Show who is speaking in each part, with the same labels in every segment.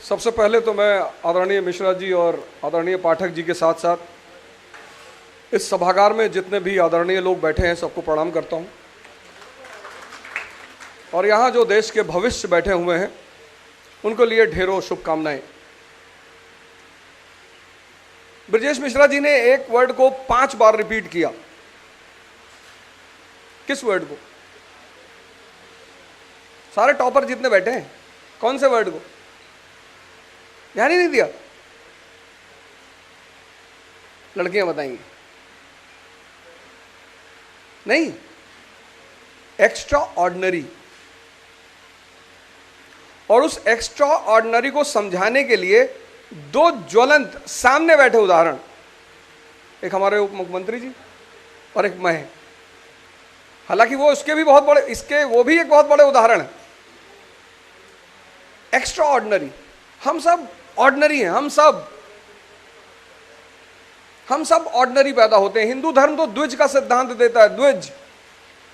Speaker 1: सबसे पहले तो मैं आदरणीय मिश्रा जी और आदरणीय पाठक जी के साथ साथ इस सभागार में जितने भी आदरणीय लोग बैठे हैं सबको प्रणाम करता हूं, और यहाँ जो देश के भविष्य बैठे हुए हैं उनके लिए ढेरों शुभकामनाएं। ब्रजेश मिश्रा जी ने एक वर्ड को 5 बार रिपीट किया। किस वर्ड को? सारे टॉपर जितने बैठे हैं, कौन से वर्ड को? ध्यान ही नहीं दिया। लड़कियां बताएंगी। नहीं, एक्स्ट्रा ऑर्डिनरी। और उस एक्स्ट्रा ऑर्डिनरी को समझाने के लिए 2 ज्वलंत सामने बैठे उदाहरण, एक हमारे उप मुख्यमंत्री जी और एक मैं। हालांकि वो उसके भी बहुत बड़े, इसके वो भी एक बहुत बड़े उदाहरण है। Extra ordinary. हम सब ऑर्डिनरी हैं, हम सब ऑर्डिनरी पैदा होते हैं। हिंदू धर्म तो द्विज का सिद्धांत देता है। द्विज,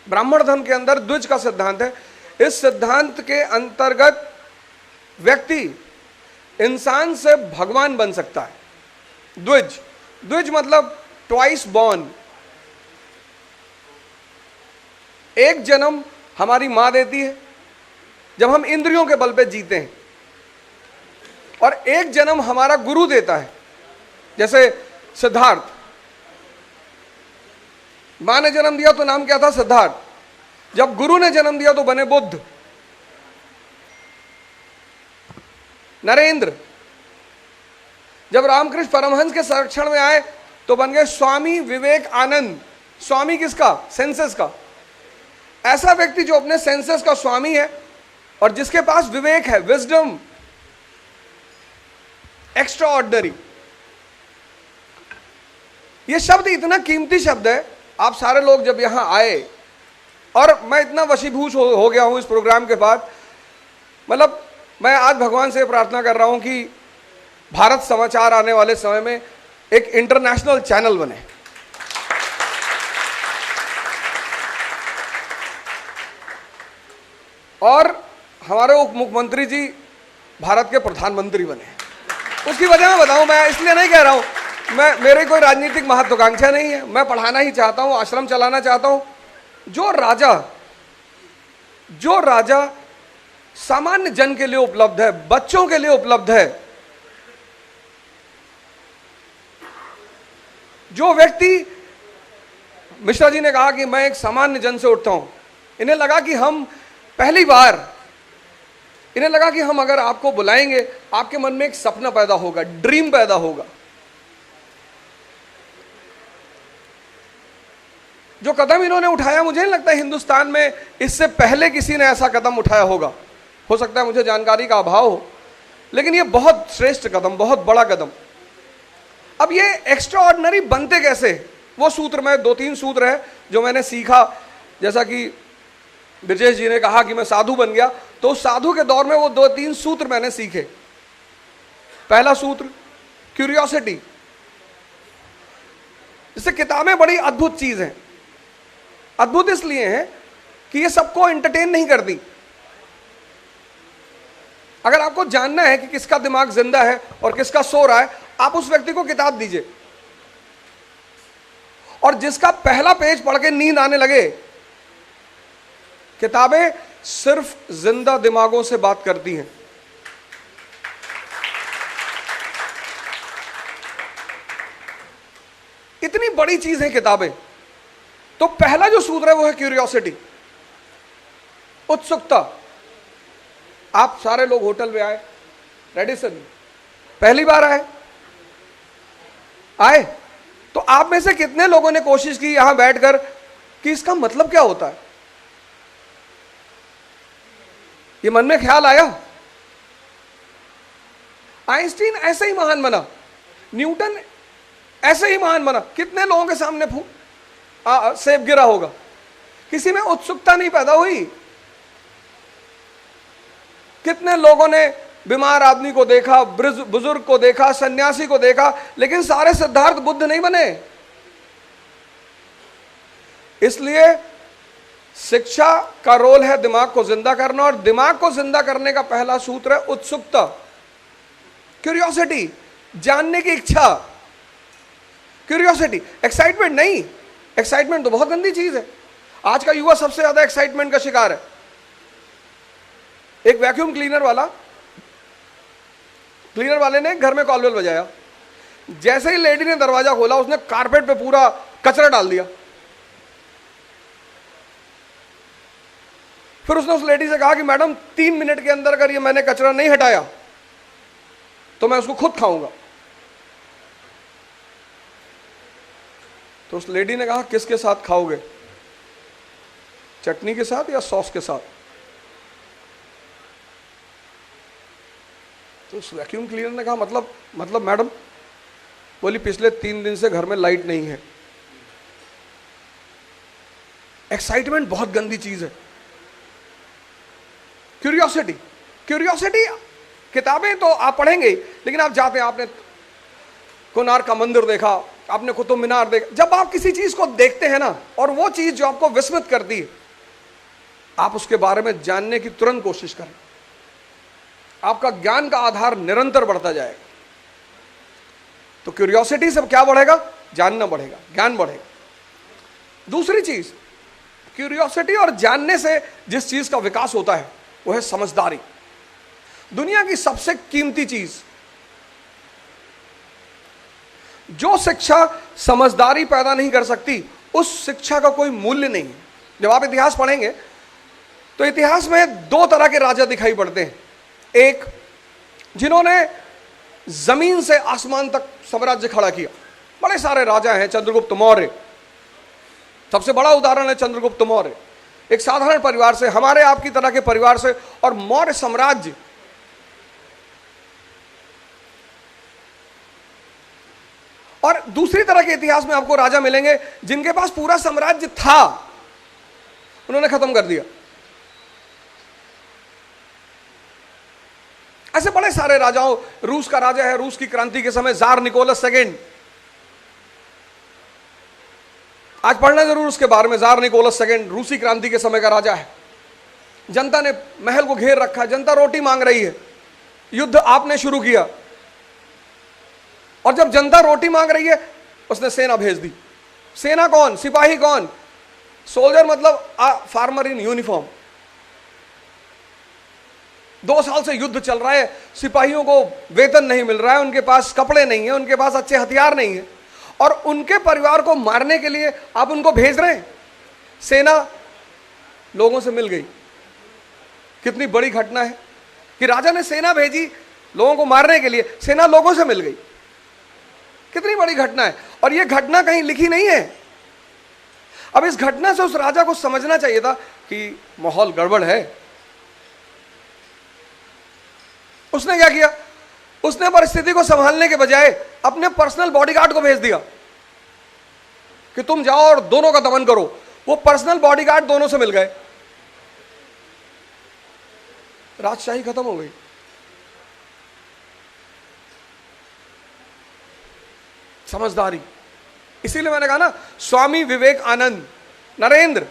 Speaker 1: ब्राह्मण धर्म के अंदर द्विज का सिद्धांत है। इस सिद्धांत के अंतर्गत व्यक्ति इंसान से भगवान बन सकता है। द्विज, द्विज मतलब ट्वाइस बॉर्न। एक जन्म हमारी मां देती है जब हम इंद्रियों के बल पे जीते हैं, और एक जन्म हमारा गुरु देता है। जैसे सिद्धार्थ, मां ने जन्म दिया तो नाम क्या था? सिद्धार्थ। जब गुरु ने जन्म दिया तो बने बुद्ध। नरेंद्र, जब रामकृष्ण परमहंस के संरक्षण में आए तो बन गए स्वामी विवेकानंद। स्वामी किसका? सेंसेस का। ऐसा व्यक्ति जो अपने सेंसेस का स्वामी है और जिसके पास विवेक है, विजडम, एक्स्ट्रा ऑर्डिनरी। यह शब्द इतना कीमती शब्द है। आप सारे लोग जब यहां आए, और मैं इतना वशीभूत हो गया हूं इस प्रोग्राम के बाद, मतलब मैं आज भगवान से प्रार्थना कर रहा हूं कि भारत समाचार आने वाले समय में एक इंटरनेशनल चैनल बने। और हमारे उप मुख्यमंत्री जी भारत के प्रधानमंत्री बने। उसकी वजह मैं बताऊं, मैं इसलिए नहीं कह रहा हूं, मेरे कोई राजनीतिक महत्वाकांक्षा नहीं है। मैं पढ़ाना ही चाहता हूं, आश्रम चलाना चाहता हूं। जो राजा सामान्य जन के लिए उपलब्ध है, बच्चों के लिए उपलब्ध है, जो व्यक्ति, मिश्रा जी ने कहा कि मैं एक सामान्य जन से उठता हूं। इन्हें लगा कि हम पहली बार, इन्हें लगा कि हम अगर आपको बुलाएंगे, आपके मन में एक सपना पैदा होगा, ड्रीम पैदा होगा। जो कदम इन्होंने उठाया, मुझे नहीं लगता हिंदुस्तान में इससे पहले किसी ने ऐसा कदम उठाया होगा। हो सकता है मुझे जानकारी का अभाव हो, लेकिन यह बहुत श्रेष्ठ कदम, बहुत बड़ा कदम। अब ये एक्स्ट्रा ऑर्डिनरी बनते कैसे? वो सूत्र में 2-3 सूत्र है जो मैंने सीखा। जैसा कि ब्रजेश जी ने कहा कि मैं साधु बन गया, तो साधु के दौर में वो 2-3 सूत्र मैंने सीखे। पहला सूत्र, क्यूरियोसिटी। इससे किताबें बड़ी अद्भुत चीज हैं। अद्भुत इसलिए हैं कि ये सबको एंटरटेन नहीं करती। अगर आपको जानना है कि किसका दिमाग जिंदा है और किसका सो रहा है, आप उस व्यक्ति को किताब दीजिए, और जिसका पहला पेज पढ़ के नींद आने लगे। किताबें सिर्फ जिंदा दिमागों से बात करती हैं। इतनी बड़ी चीज है किताबें। तो पहला जो सूत्र है वो है क्यूरियोसिटी, उत्सुकता। आप सारे लोग होटल में आए, रेडिसन पहली बार आए, तो आप में से कितने लोगों ने कोशिश की यहां बैठकर कि इसका मतलब क्या होता है? ये मन में ख्याल आया? आइंस्टीन ऐसे ही महान बना, न्यूटन ऐसे ही महान बना। कितने लोगों के सामने सेब गिरा होगा? किसी में उत्सुकता नहीं पैदा हुई। कितने लोगों ने बीमार आदमी को देखा, बुजुर्ग को देखा, सन्यासी को देखा, लेकिन सारे सिद्धार्थ बुद्ध नहीं बने। इसलिए शिक्षा का रोल है दिमाग को जिंदा करना, और दिमाग को जिंदा करने का पहला सूत्र है उत्सुकता। क्यूरियोसिटी, जानने की इच्छा, क्यूरियोसिटी, एक्साइटमेंट नहीं। एक्साइटमेंट तो बहुत गंदी चीज है। आज का युवा सबसे ज्यादा एक्साइटमेंट का शिकार है। एक वैक्यूम क्लीनर वाले ने घर में कॉलबेल बजाया, जैसे ही लेडी ने दरवाजा खोला उसने कारपेट पे पूरा कचरा डाल दिया। फिर उसने उस लेडी से कहा कि मैडम 3 मिनट के अंदर अगर ये मैंने कचरा नहीं हटाया तो मैं उसको खुद खाऊंगा। तो उस लेडी ने कहा किसके साथ खाओगे, चटनी के साथ या सॉस के साथ? तो उस वैक्यूम क्लीनर ने कहा मतलब मैडम? बोली पिछले 3 दिन से घर में लाइट नहीं है। एक्साइटमेंट बहुत गंदी चीज है। क्यूरियोसिटी किताबें तो आप पढ़ेंगे, लेकिन आप जाते हैं, आपने कोणार्क का मंदिर देखा, आपने कुतुब मीनार देखा। जब आप किसी चीज को देखते हैं ना, और वो चीज जो आपको विस्मित करती है, आप उसके बारे में जानने की तुरंत कोशिश करें। आपका ज्ञान का आधार निरंतर बढ़ता जाएगा। तो क्यूरियोसिटी से क्या बढ़ेगा? जानना बढ़ेगा, ज्ञान बढ़ेगा। दूसरी चीज, क्यूरियोसिटी और जानने से जिस चीज का विकास होता है वो है समझदारी। दुनिया की सबसे कीमती चीज, जो शिक्षा समझदारी पैदा नहीं कर सकती, उस शिक्षा का कोई मूल्य नहीं है। जब आप इतिहास पढ़ेंगे तो इतिहास में 2 तरह के राजा दिखाई पड़ते हैं। एक, जिन्होंने जमीन से आसमान तक साम्राज्य खड़ा किया। बड़े सारे राजा हैं। चंद्रगुप्त मौर्य सबसे बड़ा उदाहरण है। चंद्रगुप्त मौर्य एक साधारण परिवार से, हमारे आपकी तरह के परिवार से, और मौर्य साम्राज्य और दूसरी तरह के इतिहास में आपको राजा मिलेंगे जिनके पास पूरा साम्राज्य था, उन्होंने खत्म कर दिया। ऐसे बड़े सारे राजाओं, रूस का राजा है, रूस की क्रांति के समय जार निकोलस सेकेंड, आज पढ़ना जरूर उसके बारे में। जार निकोलस सेकेंड रूसी क्रांति के समय का राजा है। जनता ने महल को घेर रखा, जनता रोटी मांग रही है, युद्ध आपने शुरू किया, और जब जनता रोटी मांग रही है उसने सेना भेज दी। सेना कौन? सिपाही कौन? सोल्जर मतलब फार्मर इन यूनिफॉर्म। 2 साल से युद्ध चल रहा है, सिपाहियों को वेतन नहीं मिल रहा है, उनके पास कपड़े नहीं है, उनके पास अच्छे हथियार नहीं है, और उनके परिवार को मारने के लिए आप उनको भेज रहे हैं। सेना लोगों से मिल गई। कितनी बड़ी घटना है कि राजा ने सेना भेजी लोगों को मारने के लिए, सेना लोगों से मिल गई। कितनी बड़ी घटना है, और यह घटना कहीं लिखी नहीं है। अब इस घटना से उस राजा को समझना चाहिए था कि माहौल गड़बड़ है। उसने क्या किया? उसने परिस्थिति को संभालने के बजाय अपने पर्सनल बॉडीगार्ड को भेज दिया कि तुम जाओ और दोनों का दमन करो। वो पर्सनल बॉडीगार्ड दोनों से मिल गए, राजशाही खत्म हो गई। समझदारी। इसीलिए मैंने कहा ना, स्वामी विवेकानंद, नरेंद्र,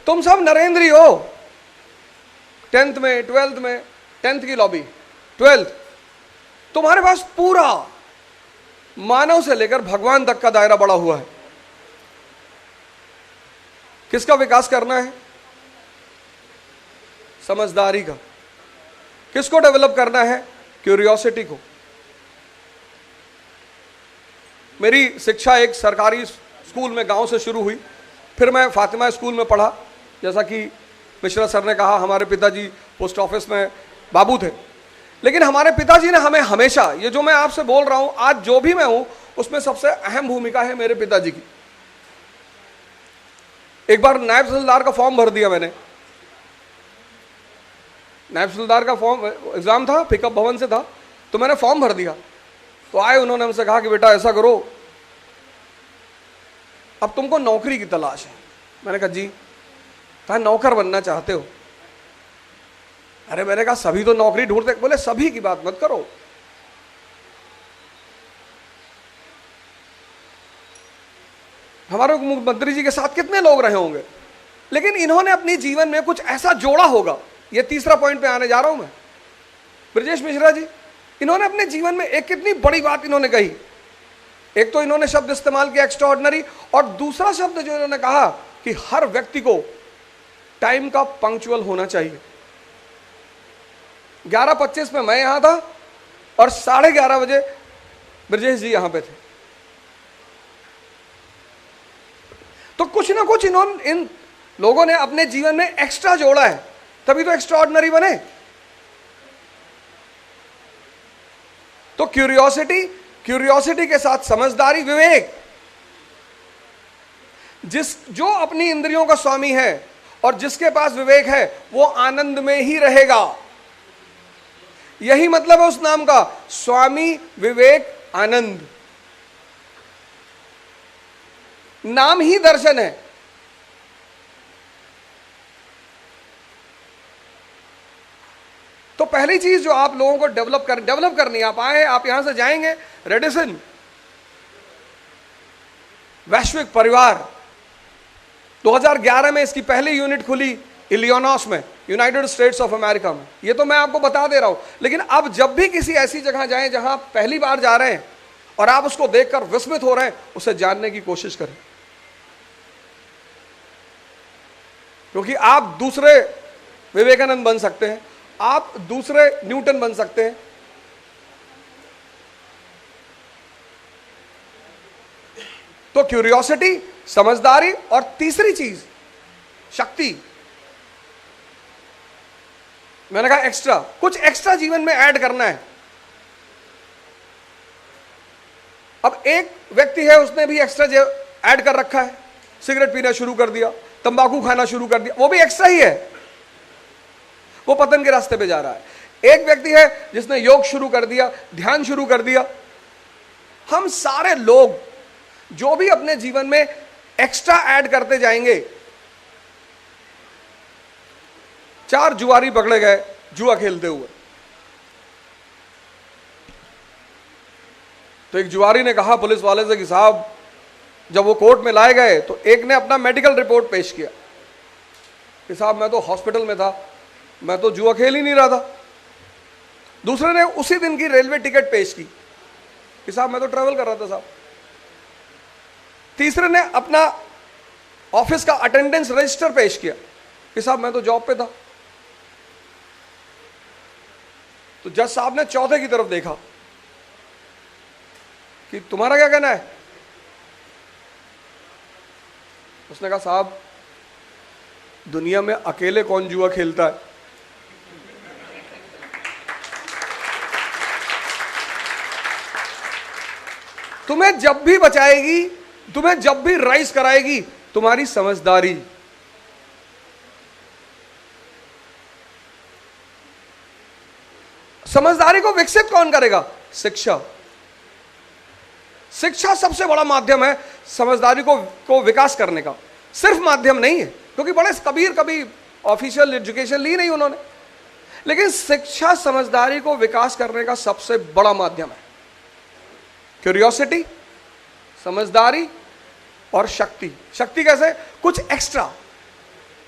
Speaker 1: तुम सब नरेंद्र ही हो। 10th में, 12th में, 10th की लॉबी, 12th, तुम्हारे पास पूरा मानव से लेकर भगवान तक का दायरा बड़ा हुआ है। किसका विकास करना है? समझदारी का। किसको डेवलप करना है? क्यूरियोसिटी को। मेरी शिक्षा एक सरकारी स्कूल में गांव से शुरू हुई, फिर मैं फातिमा स्कूल में पढ़ा। जैसा कि मिश्रा सर ने कहा, हमारे पिताजी पोस्ट ऑफिस में बाबू थे, लेकिन हमारे पिताजी ने हमें हमेशा, ये जो मैं आपसे बोल रहा हूं आज, जो भी मैं हूं, उसमें सबसे अहम भूमिका है मेरे पिताजी की। एक बार नायब तहसीलदार का फॉर्म भर दिया मैंने। नायब तहसीलदार का फॉर्म एग्जाम था, पिकअप भवन से था, तो मैंने फॉर्म भर दिया। तो आए, उन्होंने हमसे कहा कि बेटा ऐसा करो, अब तुमको नौकरी की तलाश है। मैंने कहा जी। कहा नौकर बनना चाहते हो? अरे मैंने कहा सभी तो नौकरी ढूंढते। बोले सभी की बात मत करो, हमारे मुख्यमंत्री जी के साथ कितने लोग रहे होंगे, लेकिन इन्होंने अपनी जीवन में कुछ ऐसा जोड़ा होगा। ये तीसरा पॉइंट पे आने जा रहा हूं मैं। ब्रजेश मिश्रा जी, इन्होंने अपने जीवन में एक कितनी बड़ी बात इन्होंने कही। एक तो इन्होंने शब्द इस्तेमाल किया एक्स्ट्राऑर्डिनरी, और दूसरा शब्द जो इन्होंने कहा कि हर व्यक्ति को टाइम का पंक्चुअल होना चाहिए। 11:25 में मैं यहां था और 11:30 बजे ब्रजेश जी यहां पे थे। तो कुछ ना कुछ इन लोगों ने अपने जीवन में एक्स्ट्रा जोड़ा है, तभी तो एक्स्ट्राऑर्डिनरी बने। तो क्यूरियोसिटी के साथ समझदारी, विवेक। जो अपनी इंद्रियों का स्वामी है और जिसके पास विवेक है वो आनंद में ही रहेगा। यही मतलब है उस नाम का, स्वामी विवेक आनंद। नाम ही दर्शन है। तो पहली चीज जो आप लोगों को डेवलप करनी है, आप आए, आप यहां से जाएंगे रेडिसन वैश्विक परिवार। 2011 में इसकी पहली यूनिट खुली इलिनॉइस में, यूनाइटेड स्टेट्स ऑफ अमेरिका में। ये तो मैं आपको बता दे रहा हूं, लेकिन अब जब भी किसी ऐसी जगह जाएं जहां पहली बार जा रहे हैं और आप उसको देखकर विस्मित हो रहे हैं, उसे जानने की कोशिश करें, क्योंकि आप दूसरे विवेकानंद बन सकते हैं, आप दूसरे न्यूटन बन सकते हैं। तो क्यूरियोसिटी, समझदारी, और तीसरी चीज शक्ति। मैंने कहा एक्स्ट्रा, कुछ एक्स्ट्रा जीवन में ऐड करना है। अब एक व्यक्ति है, उसने भी एक्स्ट्रा ऐड कर रखा है, सिगरेट पीना शुरू कर दिया, तंबाकू खाना शुरू कर दिया, वो भी एक्स्ट्रा ही है, वो पतन के रास्ते पे जा रहा है। एक व्यक्ति है जिसने योग शुरू कर दिया, ध्यान शुरू कर दिया। हम सारे लोग जो भी अपने जीवन में एक्स्ट्रा ऐड करते जाएंगे। 4 जुआरी पकड़े गए जुआ खेलते हुए। तो एक जुआरी ने कहा पुलिस वाले से कि साहब, जब वो कोर्ट में लाए गए तो एक ने अपना मेडिकल रिपोर्ट पेश किया कि साहब मैं तो हॉस्पिटल में था, मैं तो जुआ खेल ही नहीं रहा था। दूसरे ने उसी दिन की रेलवे टिकट पेश की कि साहब मैं तो ट्रैवल कर रहा था साहब। तीसरे ने अपना ऑफिस का अटेंडेंस रजिस्टर पेश किया कि साहब मैं तो जॉब पे था। तो जज साहब ने चौथे की तरफ देखा कि तुम्हारा क्या कहना है। उसने कहा साहब, दुनिया में अकेले कौन जुआ खेलता है। तुम्हें जब भी बचाएगी, तुम्हें जब भी राइज कराएगी तुम्हारी समझदारी। समझदारी को विकसित कौन करेगा? शिक्षा। शिक्षा सबसे बड़ा माध्यम है समझदारी को विकास करने का। सिर्फ माध्यम नहीं है, क्योंकि बड़े कबीर कभी ऑफिशियल एजुकेशन ली नहीं उन्होंने, लेकिन शिक्षा समझदारी को विकास करने का सबसे बड़ा माध्यम है। क्यूरियोसिटी, समझदारी और शक्ति। शक्ति कैसे? कुछ एक्स्ट्रा।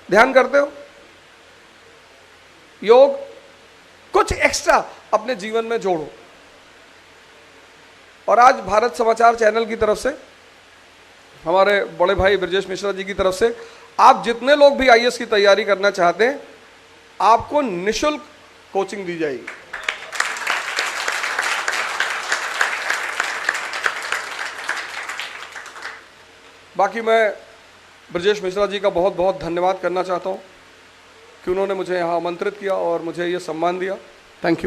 Speaker 1: ध्यान करते हो, योग, कुछ एक्स्ट्रा अपने जीवन में जोड़ो। और आज भारत समाचार चैनल की तरफ से, हमारे बड़े भाई ब्रजेश मिश्रा जी की तरफ से, आप जितने लोग भी आईएएस की तैयारी करना चाहते हैं, आपको निःशुल्क कोचिंग दी जाएगी। बाकी मैं ब्रजेश मिश्रा जी का बहुत बहुत धन्यवाद करना चाहता हूं कि उन्होंने मुझे यहां आमंत्रित किया और मुझे ये सम्मान दिया। Thank you.